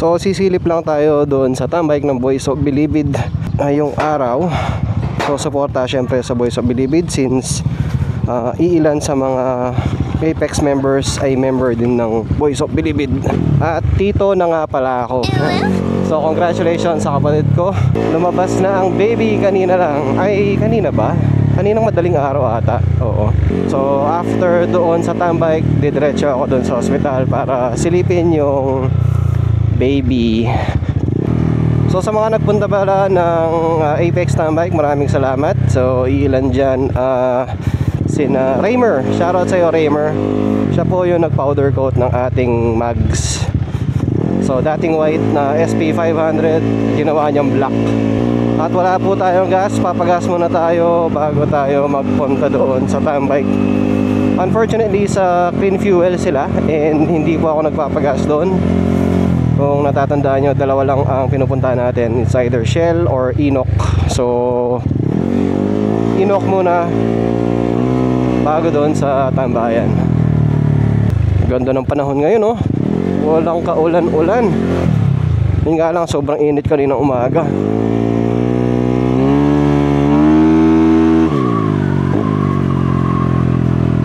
So sisilip lang tayo doon sa tambike ng Boys of Bilibid ngayong araw. So suporta syempre sa Boys of Bilibid since iilan sa mga Apex members ay member din ng Boys of Bilibid. At tito na nga pala ako. So congratulations sa kapatid ko. Lumabas na ang baby kanina lang. Ay kanina ba? Kaninang madaling araw ata. Oo. So after doon sa tambike, didiretso ako doon sa hospital para silipin yung baby. So sa mga nagpunta pala ng Apex tambike, maraming salamat. So ilan dyan, sina Raymer. Shoutout sa'yo Raymer. Siya po yung nag-powder coat ng ating mags. So dating white na SP500, ginawa niyang black. At wala po tayong gas, papagas muna tayo bago tayo magpunta doon sa tambike. Unfortunately sa clean fuel sila and hindi po ako nagpapagas doon. Kung natatandaan nyo, dalawa lang ang pinupunta natin. It's either Shell or Inok. So Inok muna bago doon sa tambayan. Ganda ng panahon ngayon, oh. Walang kaulan-ulan. Yun nga lang, sobrang init kaninang umaga.